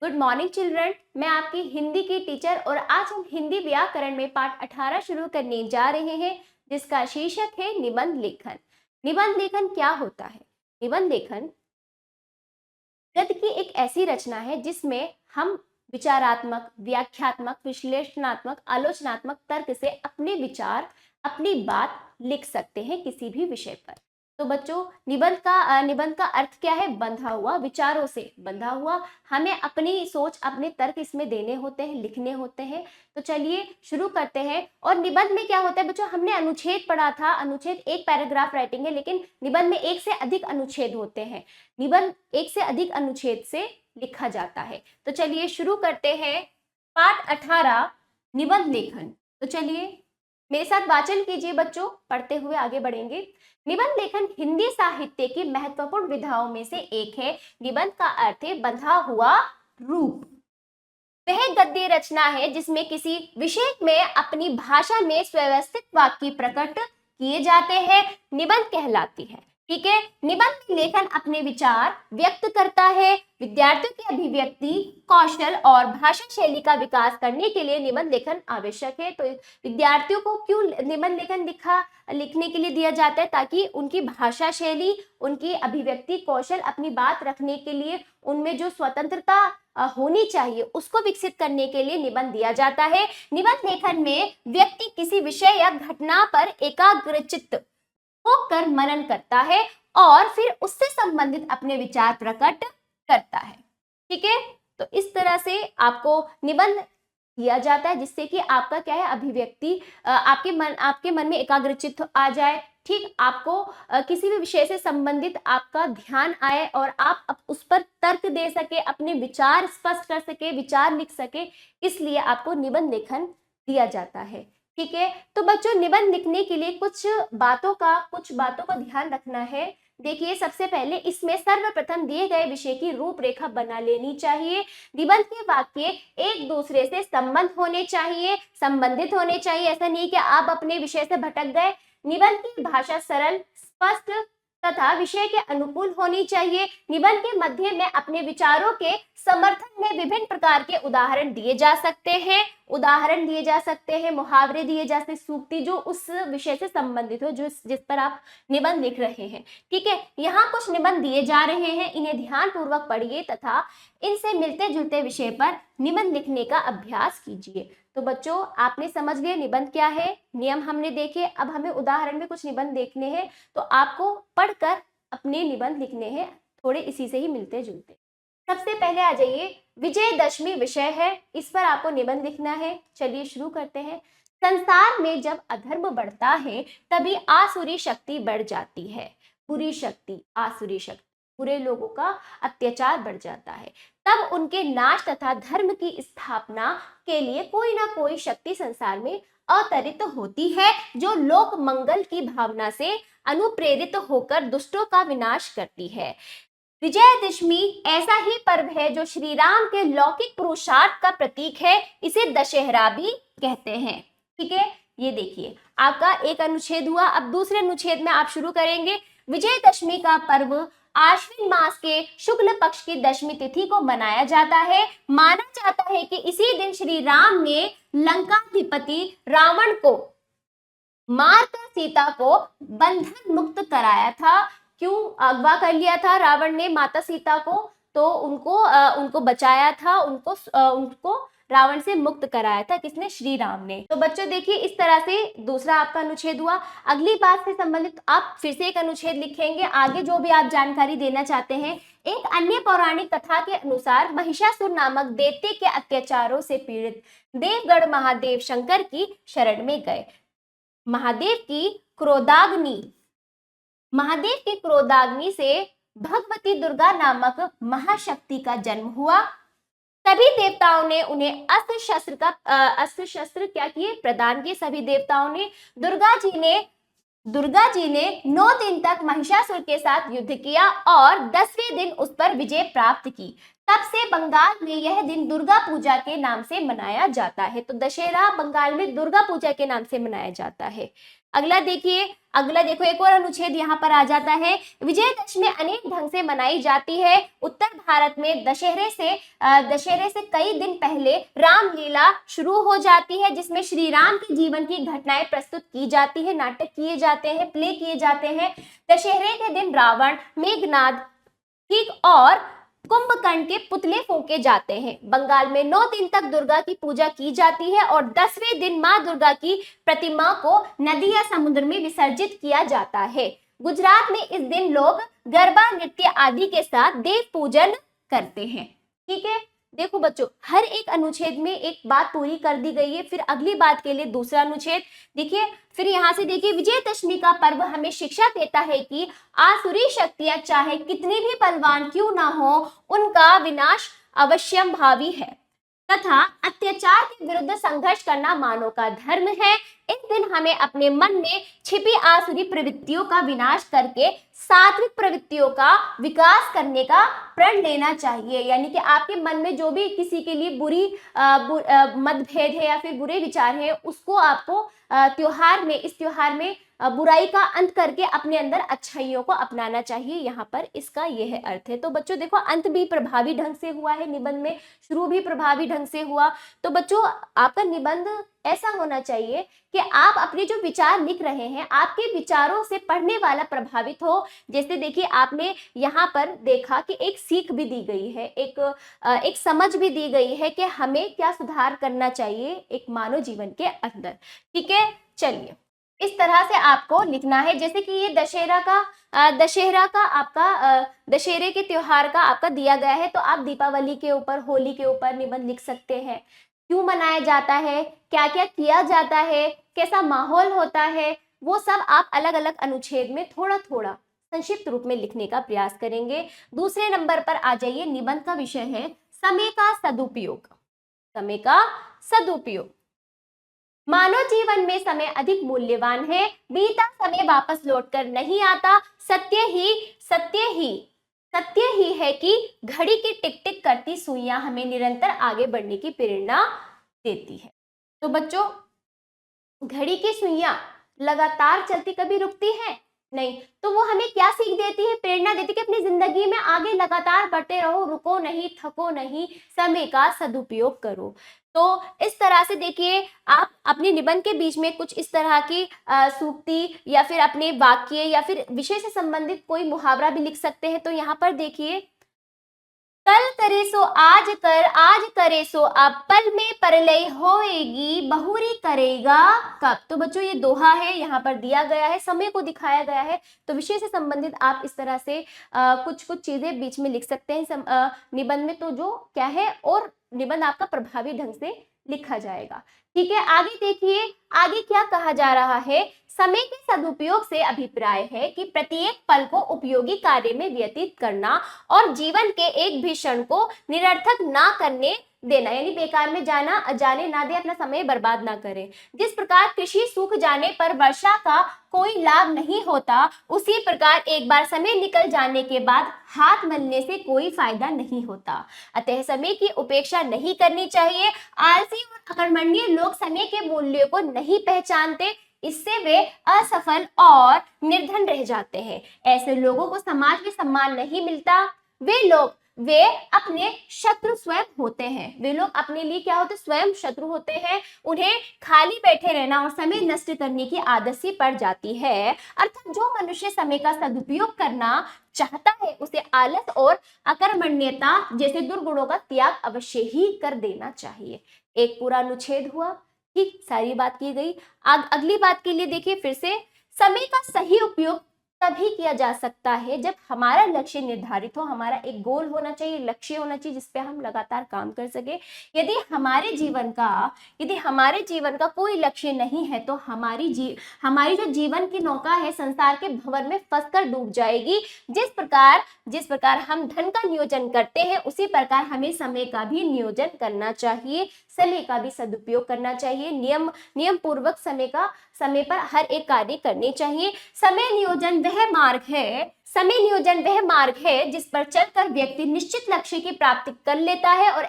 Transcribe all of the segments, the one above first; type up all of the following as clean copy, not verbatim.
Good morning children. मैं आपकी हिंदी की टीचर और आज हम हिंदी व्याकरण में पाठ 18 शुरू करने जा रहे हैं, जिसका शीर्षक है निबंध लेखन। निबंध लेखन क्या होता है? निबंध लेखन गद्य की एक ऐसी रचना है जिसमें हम विचारात्मक, व्याख्यात्मक, विश्लेषणात्मक, आलोचनात्मक तर्क से अपने विचार, अपनी बात लिख सकते हैं किसी भी विषय पर। तो बच्चों, निबंध का अर्थ क्या है? बंधा हुआ, विचारों से बंधा हुआ। हमें अपनी सोच, अपने तर्क इसमें देने होते हैं, लिखने होते हैं। तो चलिए शुरू करते हैं। और निबंध में क्या होता है बच्चों? हमने अनुच्छेद पढ़ा था। अनुच्छेद एक पैराग्राफ राइटिंग है, लेकिन निबंध में एक से अधिक अनुच्छेद होते हैं। निबंध एक से अधिक अनुच्छेद से लिखा जाता है। तो चलिए शुरू करते हैं पाठ 18 निबंध लेखन। तो चलिए मेरे साथ वाचन कीजिए बच्चों, पढ़ते हुए आगे बढ़ेंगे। निबंध लेखन हिंदी साहित्य की महत्वपूर्ण विधाओं में से एक है। निबंध का अर्थ है बंधा हुआ रूप। वह गद्य रचना है जिसमें किसी विषय में अपनी भाषा में सुव्यवस्थित वाक्य प्रकट किए जाते हैं, निबंध कहलाती है। ठीक है। निबंध में लेखन अपने विचार व्यक्त करता है। विद्यार्थियों की अभिव्यक्ति कौशल और भाषा शैली का विकास करने के लिए निबंध लेखन आवश्यक है। तो विद्यार्थियों को क्यों निबंध लेखन लिखने के लिए दिया जाता है? ताकि उनकी भाषा शैली, उनकी अभिव्यक्ति कौशल, अपनी बात रखने के लिए उनमें जो स्वतंत्रता होनी चाहिए उसको विकसित करने के लिए निबंध दिया जाता है। निबंध लेखन में व्यक्ति किसी विषय या घटना पर एकाग्रचित्त होकर मनन करता है और फिर उससे संबंधित अपने विचार प्रकट करता है। ठीक है। तो इस तरह से आपको निबंध दिया जाता है जिससे कि आपका क्या है, अभिव्यक्ति आपके मन में एकाग्रचित्त आ जाए। ठीक, आपको किसी भी विषय से संबंधित आपका ध्यान आए और आप उस पर तर्क दे सके, अपने विचार स्पष्ट कर सके, विचार लिख सके, इसलिए आपको निबंध लेखन दिया जाता है। ठीक है। तो बच्चों, निबंध लिखने के लिए कुछ बातों का ध्यान रखना है। देखिए, सबसे पहले इसमें सर्वप्रथम दिए गए विषय की रूपरेखा बना लेनी चाहिए। निबंध के वाक्य एक दूसरे से संबंधित होने चाहिए। ऐसा नहीं कि आप अपने विषय से भटक गए। निबंध की भाषा सरल, स्पष्ट तथा विषय के अनुकूल होनी चाहिए। निबंध के मध्य में अपने विचारों के समर्थन में विभिन्न प्रकार के उदाहरण दिए जा सकते हैं, मुहावरे दिए जा सकते हैं, सूक्ति जो उस विषय से संबंधित हो, जिस पर आप निबंध लिख रहे हैं। ठीक है। यहाँ कुछ निबंध दिए जा रहे हैं, इन्हें ध्यान पूर्वक पढ़िए तथा इनसे मिलते जुलते विषय पर निबंध लिखने का अभ्यास कीजिए। तो बच्चों, आपने समझ लिया निबंध क्या है, नियम हमने देखे। अब हमें उदाहरण में कुछ निबंध देखने हैं, तो आपको पढ़कर अपने निबंध लिखने हैं, थोड़े इसी से ही मिलते जुलते। सबसे पहले आ जाइए, विजयदशमी विषय है, इस पर आपको निबंध लिखना है। चलिए शुरू करते हैं। संसार में जब अधर्म बढ़ता है तभी आसुरी शक्ति बढ़ जाती है। बुरी शक्ति, आसुरी शक्ति, बुरे लोगों का अत्याचार बढ़ जाता है। तब उनके नाश तथा धर्म की स्थापना के लिए कोई ना कोई शक्ति संसार में अवतरित होती है, जो लोक मंगल की भावना से अनुप्रेरित होकर दुष्टों का विनाश करती है। विजयदशमी ऐसा ही पर्व है जो श्री राम के लौकिक पुरुषार्थ का प्रतीक है। इसे दशहरा भी कहते हैं। ठीक है। ये देखिए, आपका एक अनुच्छेद हुआ। अब दूसरे अनुच्छेद में आप शुरू करेंगे। विजयदशमी का पर्व आश्विन मास के शुक्ल पक्ष की दशमी तिथि को मनाया जाता है। माना जाता है कि इसी दिन श्री राम ने लंकाधिपति रावण को मारकर सीता को बंधन मुक्त कराया था। क्यों अगवा कर लिया था रावण ने माता सीता को? तो उनको बचाया था, उनको रावण से मुक्त कराया था। किसने? श्री राम ने। तो बच्चों देखिए, इस तरह से दूसरा आपका अनुच्छेद हुआ। अगली बात से संबंधित आप फिर से एक अनुच्छेद लिखेंगे, आगे जो भी आप जानकारी देना चाहते हैं। एक अन्य पौराणिक कथा के अनुसार महिषासुर नामक दैत्य के अत्याचारों से पीड़ित देवगढ़ महादेव शंकर की शरण में गए। महादेव की क्रोधाग्नि से भगवती दुर्गा नामक महाशक्ति का जन्म हुआ। सभी देवताओं ने उन्हें अस्त्र शस्त्र क्या किए? प्रदान किए। सभी देवताओं ने। दुर्गा जी ने 9 दिन तक महिषासुर के साथ युद्ध किया और 10वें दिन उस पर विजय प्राप्त की। तब से बंगाल में यह दिन दुर्गा पूजा के नाम से मनाया जाता है। तो दशहरा बंगाल में दुर्गा पूजा के नाम से मनाया जाता है। अगला देखिए, अगला देखो एक और अनुच्छेद यहाँ पर आ जाता है, विजयदशमी अनेक ढंग से मनाई जाती है। उत्तर भारत में दशहरे से कई दिन पहले रामलीला शुरू हो जाती है, जिसमें श्री राम के जीवन की घटनाएं प्रस्तुत की जाती है, नाटक किए जाते हैं, प्ले किए जाते हैं। दशहरे के दिन रावण, मेघनाद, ठीक, और कुंभकर्ण के पुतले फूंके जाते हैं। बंगाल में 9 दिन तक दुर्गा की पूजा की जाती है और 10वें दिन मां दुर्गा की प्रतिमा को नदी या समुद्र में विसर्जित किया जाता है। गुजरात में इस दिन लोग गरबा नृत्य आदि के साथ देव पूजन करते हैं। ठीक है, देखो बच्चों, हर एक अनुच्छेद में एक बात पूरी कर दी गई है। फिर अगली बात के लिए दूसरा अनुच्छेद देखिए, फिर यहाँ से देखिए, विजयदशमी का पर्व हमें शिक्षा देता है कि आसुरी शक्तियां चाहे कितनी भी बलवान क्यों ना हो, उनका विनाश अवश्यंभावी है तथा अत्याचार के विरुद्ध संघर्ष करना मानव का धर्म है। इस दिन हमें अपने मन में छिपी आसुरी प्रवृत्तियों का विनाश करके सात्विक प्रवृत्तियों का विकास करने का प्रण लेना चाहिए। यानी कि आपके मन में जो भी किसी के लिए बुरी मतभेद है या फिर बुरे विचार है, उसको आपको इस त्योहार में बुराई का अंत करके अपने अंदर अच्छाइयों को अपनाना चाहिए। यहाँ पर इसका यह अर्थ है। तो बच्चों देखो, अंत भी प्रभावी ढंग से हुआ है निबंध में, शुरू भी प्रभावी ढंग से हुआ। तो बच्चों, आपका निबंध ऐसा होना चाहिए कि आप अपने जो विचार लिख रहे हैं, आपके विचारों से पढ़ने वाला प्रभावित हो। जैसे देखिए, आपने यहाँ पर देखा कि एक सीख भी दी गई है, एक समझ भी दी गई है कि हमें क्या सुधार करना चाहिए एक मानव जीवन के अंदर। ठीक है, चलिए, इस तरह से आपको लिखना है। जैसे कि ये दशहरे के त्योहार का आपका दिया गया है, तो आप दीपावली के ऊपर, होली के ऊपर निबंध लिख सकते हैं। क्यों मनाया जाता है, क्या क्या किया जाता है, कैसा माहौल होता है, वो सब आप अलग अलग अनुच्छेद में थोड़ा थोड़ा संक्षिप्त रूप में लिखने का प्रयास करेंगे। दूसरे नंबर पर आ जाइए, निबंध का विषय है समय का सदुपयोग। समय का सदुपयोग। मानव जीवन में समय अधिक मूल्यवान है। बीता समय वापस लौटकर नहीं आता। सत्य ही है कि घड़ी की टिक टिक करती सुइयां हमें निरंतर आगे बढ़ने की प्रेरणा देती है। तो बच्चों, घड़ी की सुइयां लगातार चलती कभी रुकती है नहीं, तो वो हमें क्या सीख देती है, प्रेरणा देती है कि अपनी जिंदगी में आगे लगातार बढ़ते रहो, रुको नहीं, थको नहीं, समय का सदुपयोग करो। तो इस तरह से देखिए, आप अपने निबंध के बीच में कुछ इस तरह की सूक्ति या फिर अपने वाक्य या फिर विषय से संबंधित कोई मुहावरा भी लिख सकते हैं। तो यहाँ पर देखिए, कल करे सो आज कर, आज करे सो अब, पल में परलय होएगी, बहुरी करेगा कब। तो बच्चों, ये दोहा है, यहाँ पर दिया गया है, समय को दिखाया गया है। तो विषय से संबंधित आप इस तरह से कुछ चीजें बीच में लिख सकते हैं निबंध में, तो जो क्या है, और निबंध आपका प्रभावी ढंग से लिखा जाएगा। ठीक है, आगे देखिए, आगे क्या कहा जा रहा है। समय के सदुपयोग से अभिप्राय है कि प्रत्येक पल को उपयोगी कार्य में व्यतीत करना और जीवन के एक भी क्षण को निरर्थक ना करने देना, यानी बेकार में जाने ना दे, अपना समय बर्बाद ना करें। जिस प्रकार कृषि सूख जाने पर वर्षा का कोई लाभ नहीं होता, उसी प्रकार एक बार समय निकल जाने के बाद हाथ मलने से कोई फायदा नहीं होता। अतः समय की उपेक्षा नहीं करनी चाहिए। आलसी और अकर्मण्य लोग समय के मूल्य को नहीं पहचानते, इससे वे असफल और निर्धन रह जाते हैं। ऐसे लोगों को समाज में सम्मान नहीं मिलता। वे अपने शत्रु स्वयं होते हैं। वे लोग अपने लिए क्या होते, स्वयं शत्रु होते हैं। उन्हें खाली बैठे रहना और समय नष्ट करने की आदत सी पड़ जाती है। अर्थात जो मनुष्य समय का सदुपयोग करना चाहता है, उसे आलस और अकर्मण्यता जैसे दुर्गुणों का त्याग अवश्य ही कर देना चाहिए। एक पूरा अनुच्छेद हुआ, ठीक, सारी बात की गई। अगली बात के लिए देखिए, फिर से, समय का सही उपयोग तभी किया जा सकता है जब हमारा लक्ष्य निर्धारित हो, हमारा एक गोल होना चाहिए, लक्ष्य होना चाहिए जिस पे हम लगातार काम कर सके। यदि हमारे जीवन का कोई लक्ष्य नहीं है, तो हमारी जो जीवन की नौका है संसार के भंवर में फंसकर डूब जाएगी। जिस प्रकार हम धन का नियोजन करते हैं, उसी प्रकार हमें समय का भी नियोजन करना चाहिए, समय का भी सदुपयोग करना चाहिए। नियम पूर्वक समय पर हर एक कार्य करने चाहिए। समय नियोजन वह मार्ग है जिस पर चलकर व्यक्ति निश्चित लक्ष्य की प्राप्ति कर लेता है, और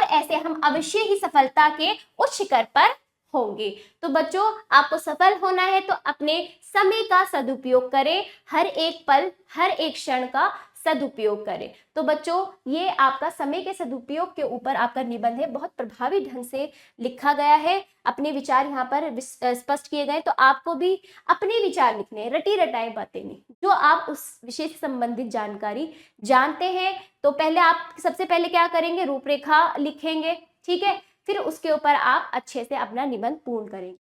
ऐसे हम अवश्य ही सफलता के उच्च शिखर पर होंगे। तो बच्चों, आपको सफल होना है तो अपने समय का सदुपयोग करें, हर एक पल, हर एक क्षण का सदुपयोग करें। तो बच्चों, ये आपका समय के सदुपयोग के ऊपर आपका निबंध है, बहुत प्रभावी ढंग से लिखा गया है, अपने विचार यहाँ पर स्पष्ट किए गए। तो आपको भी अपने विचार लिखने हैं, रटी रटाई बातें नहीं, जो आप उस विषय से संबंधित जानकारी जानते हैं। तो पहले आप सबसे पहले क्या करेंगे, रूपरेखा लिखेंगे, ठीक है, फिर उसके ऊपर आप अच्छे से अपना निबंध पूर्ण करेंगे।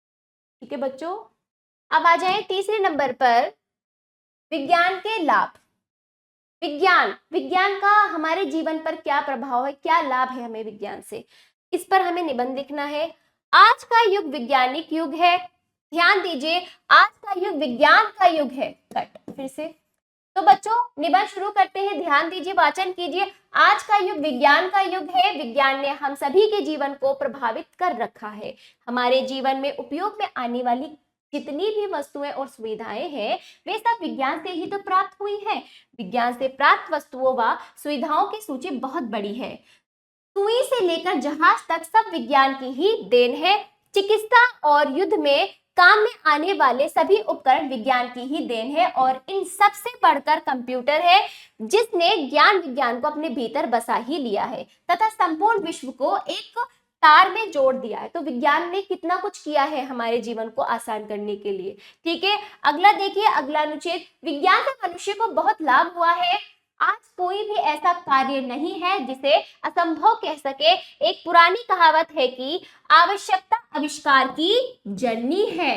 ठीक है बच्चों, अब आ जाए तीसरे नंबर पर, विज्ञान के लाभ। विज्ञान का हमारे जीवन पर क्या प्रभाव है, क्या लाभ है हमें विज्ञान से, इस पर हमें निबंध लिखना है। आज का युग वैज्ञानिक युग है, ध्यान दीजिए, आज का युग विज्ञान का युग है। कट, फिर से। तो बच्चों, निबंध शुरू करते हैं, ध्यान दीजिए, वाचन कीजिए। आज का युग विज्ञान का युग है, विज्ञान ने हम सभी के जीवन को प्रभावित कर रखा है। हमारे जीवन में उपयोग में आने वाली जितनी भी वस्तुएं और सुविधाएं हैं, वे सब विज्ञान से ही तो प्राप्त हुई हैं। विज्ञान से प्राप्त वस्तुओं व सुविधाओं की सूची बहुत बड़ी है। सुई से लेकर जहाज तक सब विज्ञान की ही देन है। चिकित्सा और युद्ध में काम में आने वाले सभी उपकरण विज्ञान की ही देन है, और इन सबसे बढ़कर कंप्यूटर है, जिसने ज्ञान विज्ञान को अपने भीतर बसा ही लिया है तथा संपूर्ण विश्व को एक तार में जोड़ दिया है। तो विज्ञान ने कितना कुछ किया है हमारे जीवन को आसान करने के लिए। ठीक है, अगला देखिए, अगला अनुच्छेद, विज्ञान से मनुष्य को बहुत लाभ हुआ है। आज कोई भी ऐसा कार्य नहीं है जिसे असंभव कह सके। एक पुरानी कहावत है कि आवश्यकता आविष्कार की जननी है।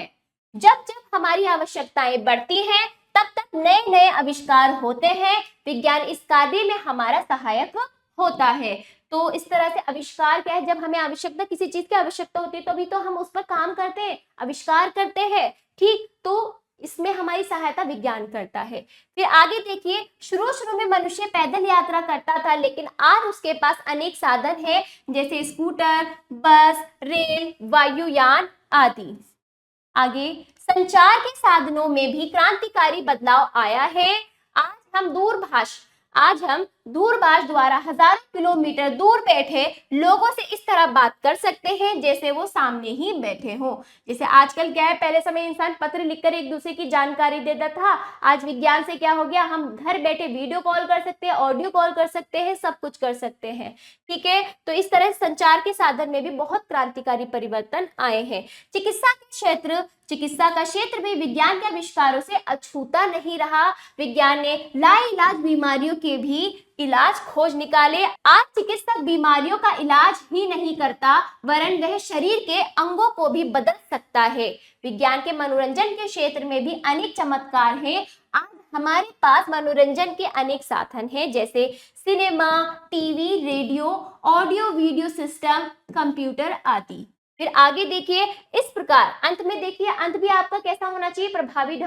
जब जब हमारी आवश्यकताएं बढ़ती हैं, तब तक नए नए आविष्कार होते हैं। विज्ञान इस कार्य में हमारा सहायक होता है। तो इस तरह से आविष्कार क्या है, जब हमें आवश्यकता, किसी चीज की आवश्यकता होती है, तभी तो हम उस पर काम करते हैं, आविष्कार करते हैं। ठीक, तो इसमें हमारी सहायता विज्ञान करता है। फिर आगे देखिए, शुरू में मनुष्य पैदल यात्रा करता था, लेकिन आज उसके पास अनेक साधन है, जैसे स्कूटर, बस, रेल, वायुयान आदि। आगे, संचार के साधनों में भी क्रांतिकारी बदलाव आया है। आज हम दूरभाष द्वारा हजारों किलोमीटर दूर बैठे लोगों से इस तरह बात कर सकते हैं जैसे वो सामने ही बैठे हों। जैसे आजकल क्या है, पहले समय इंसान पत्र लिखकर एक दूसरे की जानकारी देता था, आज विज्ञान से क्या हो गया, हम घर बैठे वीडियो कॉल कर सकते हैं, ऑडियो कॉल कर सकते हैं, सब कुछ कर सकते हैं। ठीक है, तो इस तरह संचार के साधन में भी बहुत क्रांतिकारी परिवर्तन आए हैं। चिकित्सा का क्षेत्र भी विज्ञान के आविष्कारों से अछूता नहीं रहा। विज्ञान ने लाइलाज बीमारियों के भी इलाज खोज निकाले। आज चिकित्सक बीमारियों का इलाज ही नहीं करता, वरन वह शरीर के अंगों को भी बदल सकता है। विज्ञान के मनोरंजन के क्षेत्र में भी अनेक चमत्कार हैं। आज हमारे पास मनोरंजन के अनेक साधन हैं, जैसे cinema, TV, radio, audio video system, computer आदि। फिर आगे देखिए, इस प्रकार अंत में देखिए, अंत भी आपका कैसा होना चाहिए, प्रभावी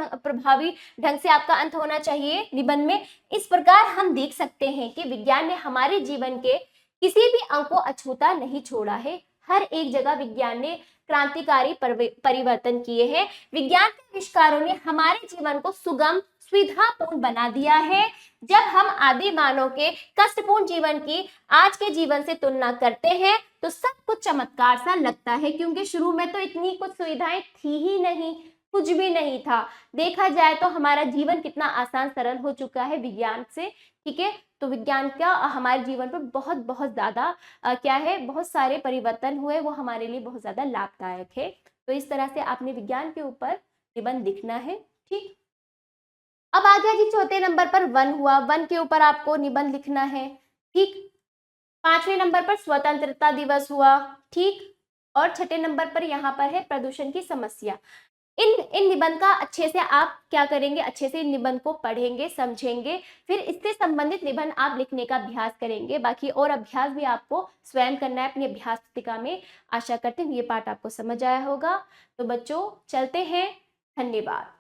ढंग से आपका अंत होना चाहिए निबंध में। इस प्रकार हम देख सकते हैं कि विज्ञान ने हमारे जीवन के किसी भी अंग को अछूता नहीं छोड़ा है। हर एक जगह विज्ञान ने क्रांतिकारी परिवर्तन किए हैं। विज्ञान के आविष्कारों ने हमारे जीवन को सुगम, सुविधापूर्ण बना दिया है। जब हम आदि मानव के कष्टपूर्ण जीवन की आज के जीवन से तुलना करते हैं, तो सब कुछ चमत्कार सा लगता है, क्योंकि शुरू में तो इतनी कुछ सुविधाएं थी ही नहीं, कुछ भी नहीं था। देखा जाए तो हमारा जीवन कितना आसान सरल हो चुका है विज्ञान से। ठीक है, तो विज्ञान का हमारे जीवन पर बहुत बहुत ज्यादा क्या है, बहुत सारे परिवर्तन हुए, वो हमारे लिए बहुत ज्यादा लाभदायक है। तो इस तरह से आपने विज्ञान के ऊपर निबंध लिखना है। ठीक, अब आ गया जी चौथे नंबर पर वन हुआ, वन के ऊपर आपको निबंध लिखना है। ठीक, पांचवें नंबर पर स्वतंत्रता दिवस हुआ। ठीक, और छठे नंबर पर यहाँ पर है प्रदूषण की समस्या। इन निबंध का अच्छे से आप क्या करेंगे, अच्छे से इन निबंध को पढ़ेंगे, समझेंगे, फिर इससे संबंधित निबंध आप लिखने का अभ्यास करेंगे। बाकी और अभ्यास भी आपको स्वयं करना है अपनी अभ्यास पुस्तिका में। आशा करते हैं ये पाठ आपको समझ आया होगा। तो बच्चों चलते हैं, धन्यवाद।